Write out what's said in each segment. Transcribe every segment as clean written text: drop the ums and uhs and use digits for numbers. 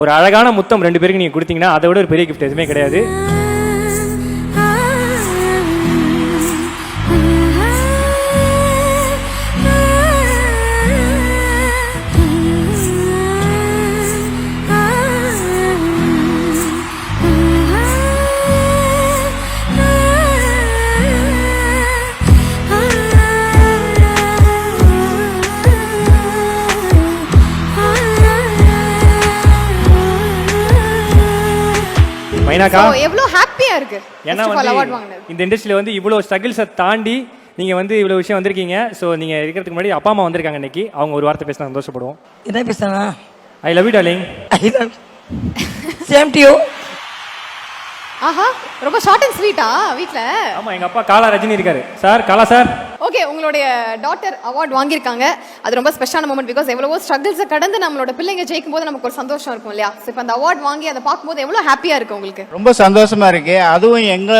ஒரு அழகான முத்தம் 2 பேருக்கு நீங்க கொடுத்தீங்கன்னா அதை விட ஒரு பெரிய கிஃப்ட் எதுவுமே கிடையாது. மைனாக்கா எவ்வளவு ஹாப்பியா இருக்கு. ஏன்னா இந்த இண்டஸ்ட்ரியில வந்து இவ்வளவு ஸ்ட்ரகிள்ஸை தாண்டி நீங்க வந்து இவ்வளவு விஷயம் வந்திருக்கீங்க. ஸோ நீங்க இருக்கிறதுக்கு முன்னாடி அப்பா அம்மா வந்திருக்காங்க இன்னைக்கு. அவங்க ஒரு வார்த்தை பேசினா சந்தோஷப்படுவோம். என்ன பேசுனா? I love you darling. I love same to you. ஆஹா, ரொம்ப ஷார்ட் அண்ட் ஸ்வீட்டா வீட்ல? ஆமா, எங்க அப்பா காலா ரஜினி இருக்காரு. சார் காலா சார். ஓகே, உங்களுடைய டாட்டர் அவார்ட் வாங்கியிருக்காங்க. அது ரொம்ப ஸ்பெஷலான மூமெண்ட். பிகாஸ் எவ்வளவோ ஸ்ட்ரகிள்ஸை கடந்து நம்மளோட பிள்ளைங்க ஜெயிக்கும் போது நமக்கு ஒரு சந்தோஷம் இருக்கும் இல்லையா? ஸோ இப்போ அந்த அவார்ட் வாங்கி அதை பார்க்கும்போது எவ்வளோ ஹாப்பியா இருக்கு உங்களுக்கு? ரொம்ப சந்தோஷமா இருக்கு. அதுவும் எங்க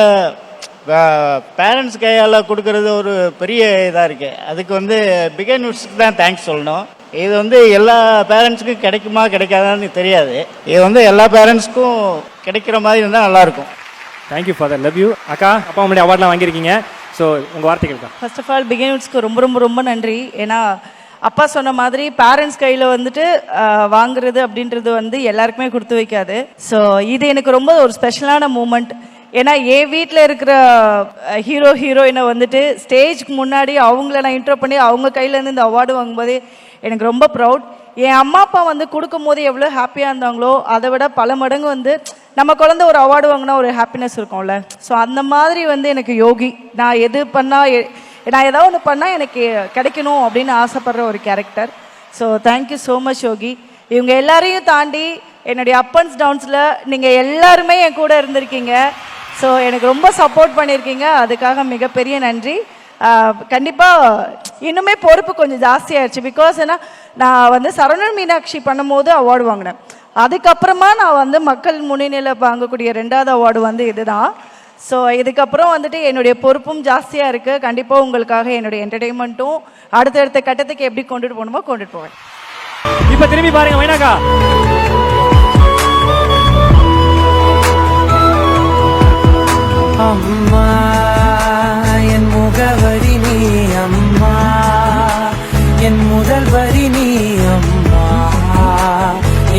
பேரண்ட்ஸ் கையால் கொடுக்கறது ஒரு பெரிய இதாக இருக்கு. அதுக்கு வந்து பிகே நியூஸ்க்கு தான் தேங்க்ஸ் சொல்லணும். இது வந்து எல்லா பேரண்ட்ஸுக்கும் கிடைக்குமா கிடைக்காதான்னு தெரியாது. இது வந்து எல்லா பேரண்ட்ஸ்க்கும் கிடைக்கிற மாதிரி இருந்தால் நல்லாயிருக்கும். Thank you father, love you. அக்கா, அப்பா முன்னாடி அவார்ட்லாம் வாங்கியிருக்கீங்க. ஸோ உங்கள் வார்த்தைகள் தான். ஃபர்ஸ்ட் ஆஃப் ஆல் பிகே நியூஸ்க்கு ரொம்ப ரொம்ப ரொம்ப நன்றி. ஏன்னா அப்பா சொன்ன மாதிரி பேரண்ட்ஸ் கையில் வந்துட்டு வாங்குறது அப்படின்றது வந்து எல்லாருக்குமே கொடுத்து வைக்காது. ஸோ இது எனக்கு ரொம்ப ஒரு ஸ்பெஷலான மூமெண்ட். ஏன்னா என் வீட்டில் இருக்கிற ஹீரோயினை வந்துட்டு ஸ்டேஜ்க்கு முன்னாடி அவங்கள நான் இன்ட்ரோ பண்ணி அவங்க கையிலேருந்து இந்த அவார்டு வாங்கும்போதே எனக்கு ரொம்ப ப்ரௌட். என் அம்மா அப்பா வந்து கொடுக்கும் போது எவ்வளோ ஹாப்பியாக இருந்தாங்களோ அதை விட பல மடங்கு வந்து நம்ம குழந்தை ஒரு அவார்டு வாங்கினா ஒரு ஹாப்பினஸ் இருக்கும்ல. ஸோ அந்த மாதிரி வந்து எனக்கு யோகி, நான் எது பண்ணால் நான் ஏதாவது ஒன்று பண்ணால் எனக்கு கிடைக்கணும் அப்படின்னு ஆசைப்படுற ஒரு character. So thank you so much Yogi. இவங்க எல்லாரையும் தாண்டி என்னுடைய அப் அண்ட்ஸ் டவுன்ஸில் நீங்கள் எல்லாருமே என் கூட இருந்திருக்கீங்க. ஸோ எனக்கு ரொம்ப சப்போர்ட் பண்ணியிருக்கீங்க. அதுக்காக மிகப்பெரிய நன்றி. கண்டிப்பாக இன்னுமே பொறுப்பு கொஞ்சம் ஜாஸ்தியாகிடுச்சு. பிகாஸ் ஏன்னா நான் வந்து சரவணன் மீனாட்சி பண்ணும்போது அவார்டு வாங்கினேன். அதுக்கப்புறமா நான் வந்து மக்கள் முன்னிலையில் வாங்கக்கூடிய 2வது அவார்டு வந்து இதுதான். ஸோ இதுக்கப்புறம் வந்துட்டு என்னுடைய பொறுப்பும் ஜாஸ்தியாக இருக்குது. கண்டிப்பாக உங்களுக்காக என்னுடைய என்டர்டெயின்மெண்ட்டும் அடுத்தடுத்த கட்டத்துக்கு எப்படி கொண்டுட்டு போகணுமோ கொண்டுட்டு போவேன். இப்போ திரும்பி பாருங்க மைனாக்கா. அம்மா என் முகவரி நீ, அம்மா என் முதல் வரி நீ, அம்மா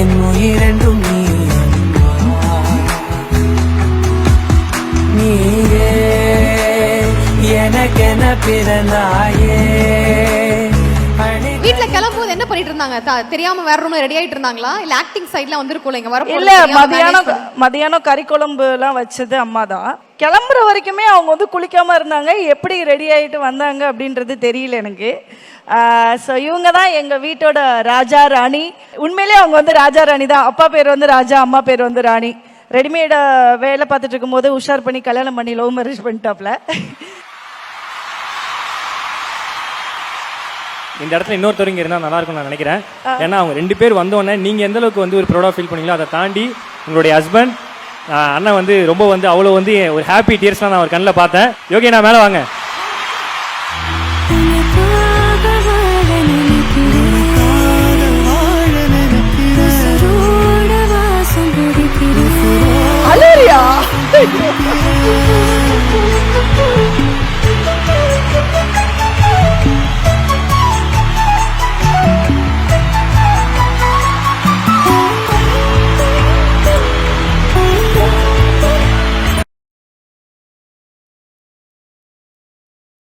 என் உயிரென்றும் நீ, அம்மா நீயே எனக்கென பிறந்தாயே. வீட்ல கிளம்பும்போது என்ன பண்ணிட்டு இருந்தாங்க? தெரியாம வேற ரூம்ல ரெடி ஆயிட்டு இருந்தாங்களா? இல்ல ஆக்டிங் சைட்ல வந்திருக்கோல இங்க வர? இல்ல, மதியானம் கறி குழம்பு எல்லாம் வச்சது அம்மா தான். கிளம்புற வரைக்குமே அவங்க வந்து குளிக்காம இருந்தாங்க. எப்படி ரெடி ஆயிட்டு வந்தாங்க அப்படின்றது தெரியல எனக்கு. ஸோ இவங்க தான் எங்க வீட்டோட ராஜா ராணி. உண்மையிலேயே அவங்க வந்து ராஜா ராணி தான். அப்பா பேர் வந்து ராஜா, அம்மா பேர் வந்து ராணி. ரெடிமேட வேலை பார்த்துட்டு இருக்கும்போது உஷார் பண்ணி கல்யாணம் பண்ணி லவ் மேரேஜ் பண்ணிட்டாப்ல. இந்த இடத்துல இன்னொருத்தவங்க இருந்தால் நல்லா இருக்கும்னு நான் நினைக்கிறேன். ஏன்னா அவங்க 2 பேர் வந்தோடனே நீங்கள் எந்த அளவுக்கு வந்து ஒரு ப்ரௌடாக ஃபீல் பண்ணீங்களோ அதை தாண்டி உங்களுடைய ஹஸ்பண்ட் அண்ணன் வந்து ரொம்ப வந்து அவ்வளோ வந்து ஒரு ஹாப்பி டியர்ஸ்லாம் நான் ஒரு கண்ணில் பார்த்தேன். யோகி, நான் மேலே வாங்க.